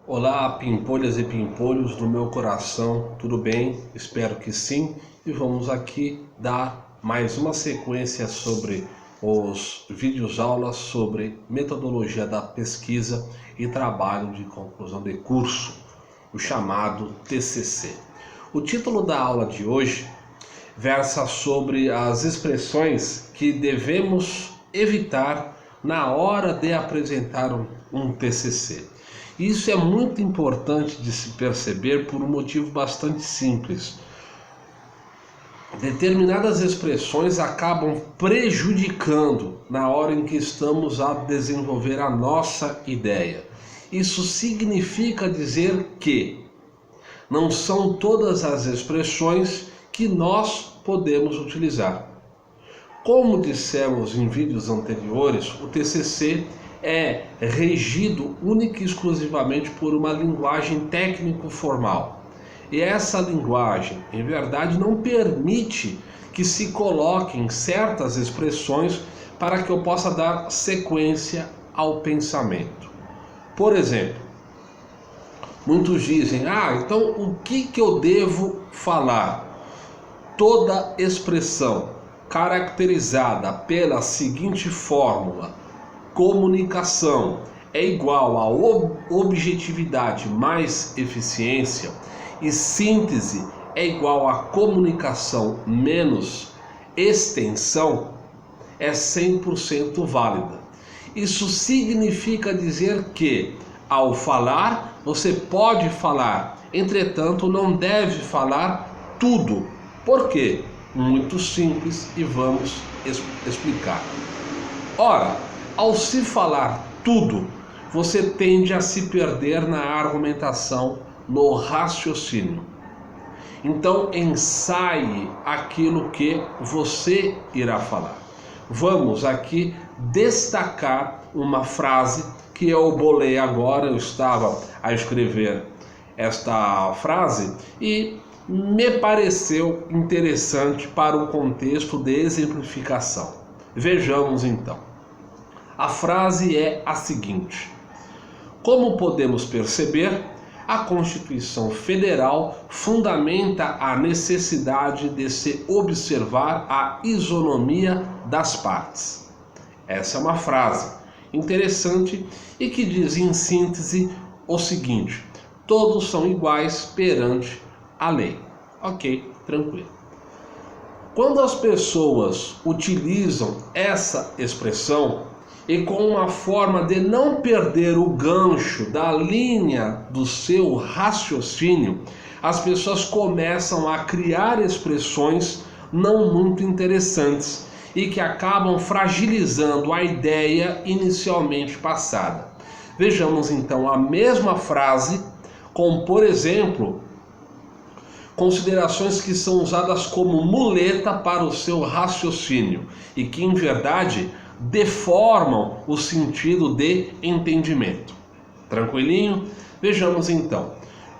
Olá, pimpolhas e pimpolhos do meu coração, tudo bem? Espero que sim. E vamos aqui dar mais uma sequência sobre os vídeos aulas sobre metodologia da pesquisa e trabalho de conclusão de curso, o chamado TCC. O título da aula de hoje versa sobre as expressões que devemos evitar na hora de apresentar um TCC. Isso é muito importante de se perceber por um motivo bastante simples. Determinadas expressões acabam prejudicando na hora em que estamos a desenvolver a nossa ideia. Isso significa dizer que não são todas as expressões que nós podemos utilizar. Como dissemos em vídeos anteriores, o TCC é regido única e exclusivamente por uma linguagem técnico-formal. E essa linguagem, em verdade, não permite que se coloquem certas expressões para que eu possa dar sequência ao pensamento. Por exemplo, muitos dizem, então o que eu devo falar? Toda expressão caracterizada pela seguinte fórmula: comunicação é igual a objetividade mais eficiência e síntese é igual a comunicação menos extensão, é 100% válida. Isso significa dizer que, ao falar, você pode falar, entretanto não deve falar tudo. Por quê? Muito simples e vamos explicar. Ora, ao se falar tudo, você tende a se perder na argumentação, no raciocínio. Então, ensaie aquilo que você irá falar. Vamos aqui destacar uma frase que eu bolei agora. Eu estava a escrever esta frase e me pareceu interessante para o contexto de exemplificação. Vejamos então. A frase é a seguinte: como podemos perceber, a Constituição Federal fundamenta a necessidade de se observar a isonomia das partes. Essa é uma frase interessante e que diz em síntese o seguinte: todos são iguais perante a lei. Ok, tranquilo. Quando as pessoas utilizam essa expressão, e com uma forma de não perder o gancho da linha do seu raciocínio, as pessoas começam a criar expressões não muito interessantes e que acabam fragilizando a ideia inicialmente passada. Vejamos então a mesma frase com, por exemplo, considerações que são usadas como muleta para o seu raciocínio e que, em verdade, deformam o sentido de entendimento. Tranquilinho? Vejamos então.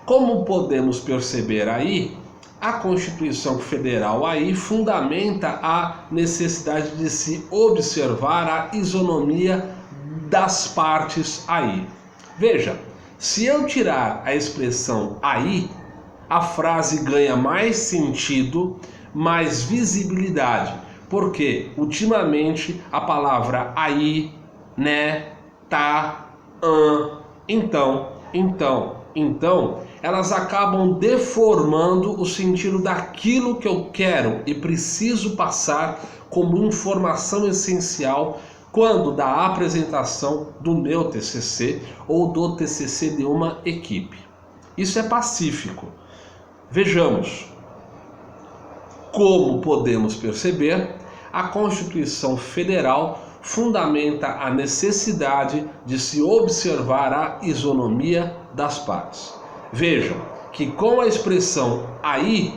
Como podemos perceber aí, a Constituição Federal aí fundamenta a necessidade de se observar a isonomia das partes aí. Veja, se eu tirar a expressão aí, a frase ganha mais sentido, mais visibilidade. Porque ultimamente a palavra aí, né, tá, então, elas acabam deformando o sentido daquilo que eu quero e preciso passar como informação essencial quando da apresentação do meu TCC ou do TCC de uma equipe. Isso é pacífico. Vejamos. Como podemos perceber, a Constituição Federal fundamenta a necessidade de se observar a isonomia das partes. Vejam que com a expressão aí,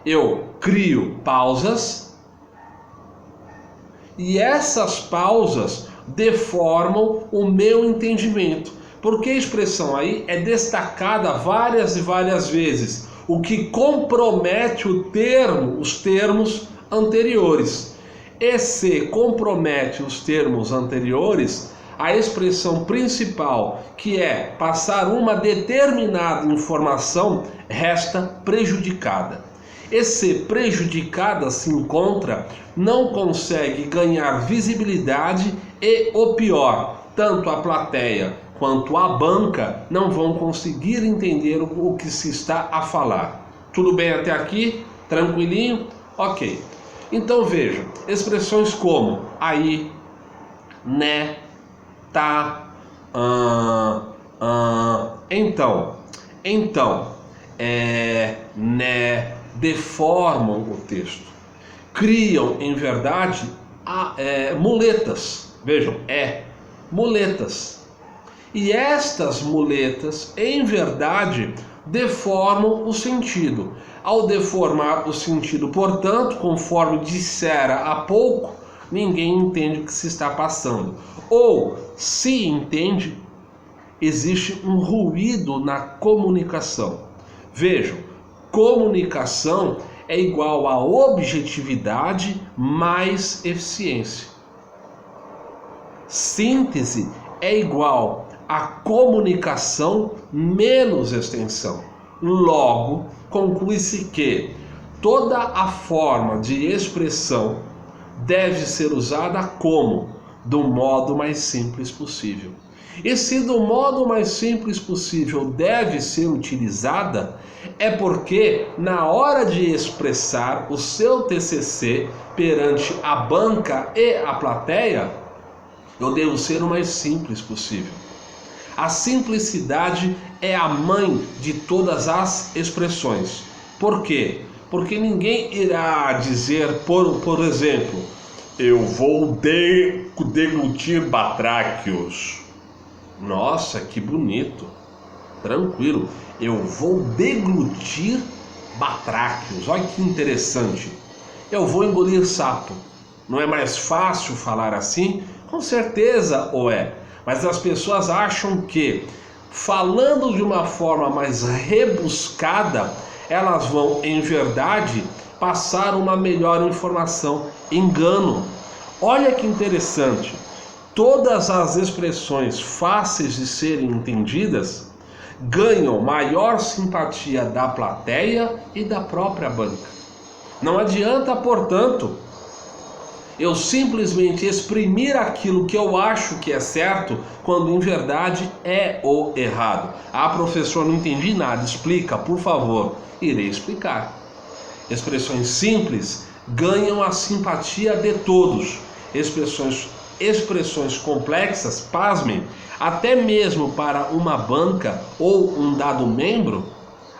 eu crio pausas e essas pausas deformam o meu entendimento, porque a expressão aí é destacada várias e várias vezes, o que compromete os termos anteriores. E se compromete os termos anteriores, a expressão principal, que é passar uma determinada informação, resta prejudicada. E se prejudicada se encontra, não consegue ganhar visibilidade e, o pior, tanto a plateia quanto a banca não vão conseguir entender o que se está a falar. Tudo bem até aqui? Tranquilinho? Ok. Então veja, expressões como aí, né, tá, então, né, deformam o texto. Criam, em verdade, muletas. Vejam, muletas. E estas muletas, em verdade, deformam o sentido. Ao deformar o sentido, portanto, conforme dissera há pouco, ninguém entende o que se está passando. Ou, se entende, existe um ruído na comunicação. Vejam, comunicação é igual a objetividade mais eficiência. Síntese é igual a comunicação menos extensão. Logo, conclui-se que toda a forma de expressão deve ser usada como? Do modo mais simples possível. E se do modo mais simples possível deve ser utilizada, é porque na hora de expressar o seu TCC perante a banca e a plateia, eu devo ser o mais simples possível. A simplicidade é a mãe de todas as expressões. Por quê? Porque ninguém irá dizer, por exemplo, eu vou deglutir batráquios. Nossa, que bonito. Tranquilo. Eu vou deglutir batráquios. Olha que interessante. Eu vou engolir sapo. Não é mais fácil falar assim? Com certeza o é. Mas as pessoas acham que, falando de uma forma mais rebuscada, elas vão, em verdade, passar uma melhor informação. Engano. Olha que interessante. Todas as expressões fáceis de serem entendidas ganham maior simpatia da plateia e da própria banca. Não adianta, portanto, eu simplesmente exprimir aquilo que eu acho que é certo, quando em verdade é o errado. Ah, professor, não entendi nada, explica, por favor. Irei explicar. Expressões simples ganham a simpatia de todos. Expressões complexas, pasmem, até mesmo para uma banca ou um dado membro,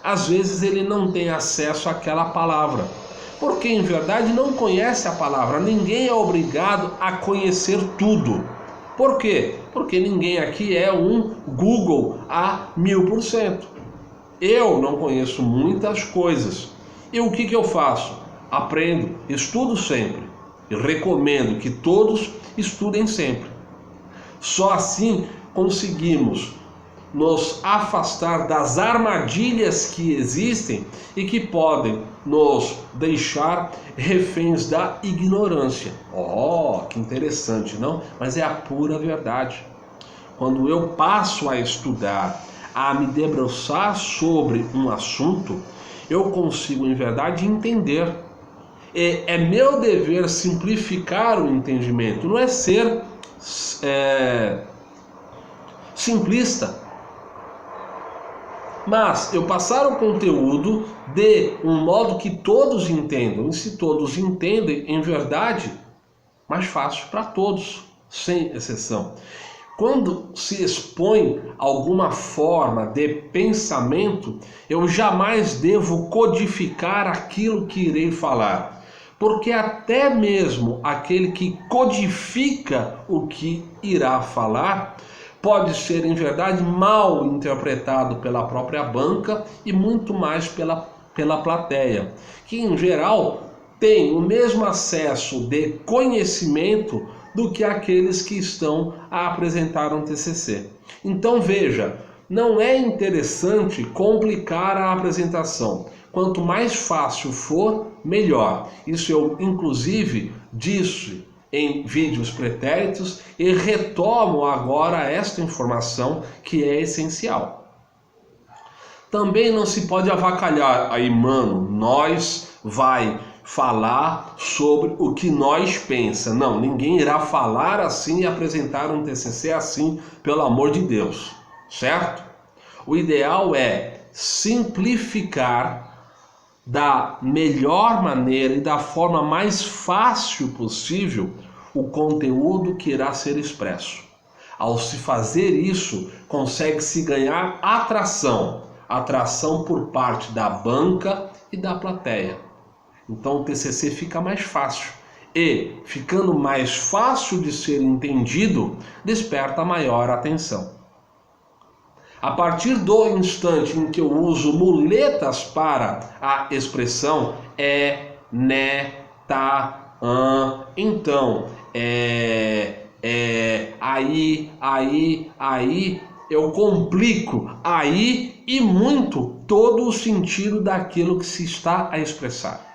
às vezes ele não tem acesso àquela palavra. Porque em verdade não conhece a palavra. Ninguém é obrigado a conhecer tudo. Por quê? Porque ninguém aqui é um Google a 1000%. Eu não conheço muitas coisas. E o que eu faço? Aprendo, estudo sempre. E recomendo que todos estudem sempre. Só assim conseguimos nos afastar das armadilhas que existem e que podem nos deixar reféns da ignorância. Oh, que interessante, não? Mas é a pura verdade. Quando eu passo a estudar, a me debruçar sobre um assunto, eu consigo, em verdade, entender. É meu dever simplificar o entendimento, não é ser simplista. Mas eu passar o conteúdo de um modo que todos entendam. E se todos entendem, em verdade, mais fácil para todos, sem exceção. Quando se expõe alguma forma de pensamento, eu jamais devo codificar aquilo que irei falar. Porque até mesmo aquele que codifica o que irá falar pode ser, em verdade, mal interpretado pela própria banca e muito mais pela plateia, que, em geral, tem o mesmo acesso de conhecimento do que aqueles que estão a apresentar um TCC. Então, veja, não é interessante complicar a apresentação. Quanto mais fácil for, melhor. Isso eu, inclusive, disse em vídeos pretéritos e retomo agora esta informação que é essencial. Também não se pode avacalhar. Aí, mano, nós vai falar sobre o que nós pensa. Não, ninguém irá falar assim e apresentar um TCC assim, pelo amor de Deus, certo? O ideal é simplificar da melhor maneira e da forma mais fácil possível o conteúdo que irá ser expresso. Ao se fazer isso, consegue-se ganhar atração por parte da banca e da plateia. Então o TCC fica mais fácil e, ficando mais fácil de ser entendido, desperta maior atenção. A partir do instante em que eu uso muletas para a expressão né, tá, então, aí, eu complico aí e muito todo o sentido daquilo que se está a expressar.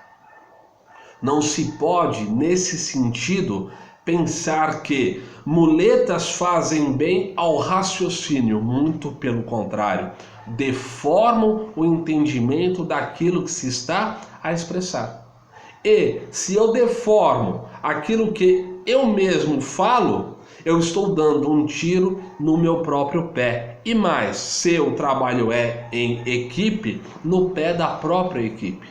Não se pode, nesse sentido, pensar que muletas fazem bem ao raciocínio, muito pelo contrário, deformam o entendimento daquilo que se está a expressar. E se eu deformo aquilo que eu mesmo falo, eu estou dando um tiro no meu próprio pé. E mais, se o trabalho é em equipe, no pé da própria equipe.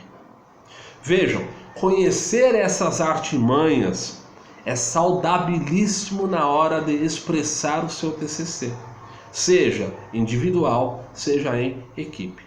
Vejam, conhecer essas artimanhas é saudabilíssimo na hora de expressar o seu TCC, seja individual, seja em equipe.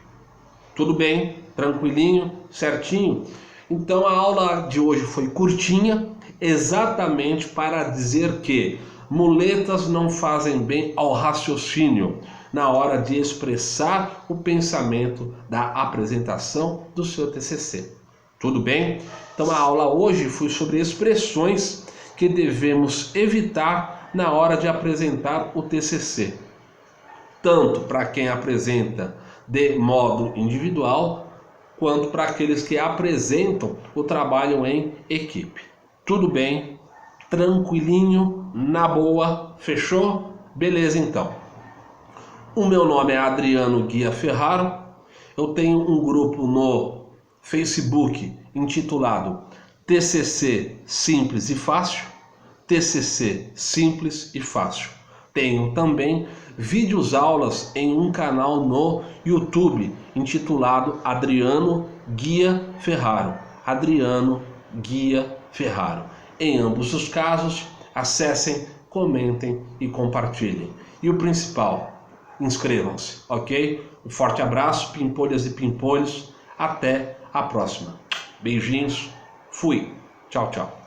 Tudo bem? Tranquilinho? Certinho? Então a aula de hoje foi curtinha, exatamente para dizer que muletas não fazem bem ao raciocínio na hora de expressar o pensamento da apresentação do seu TCC. Tudo bem? Então a aula hoje foi sobre expressões que devemos evitar na hora de apresentar o TCC. Tanto para quem apresenta de modo individual, quanto para aqueles que apresentam o trabalho em equipe. Tudo bem? Tranquilinho? Na boa? Fechou? Beleza então. O meu nome é Adriano Guia Ferraro. Eu tenho um grupo no Facebook intitulado TCC Simples e Fácil. TCC Simples e Fácil. Tenho também vídeos aulas em um canal no YouTube intitulado Adriano Guia Ferraro. Adriano Guia Ferraro. Em ambos os casos, acessem, comentem e compartilhem. E o principal, inscrevam-se, ok? Um forte abraço, pimpolhas e pimpolhos. Até a próxima. Beijinhos. Fui. Tchau, tchau.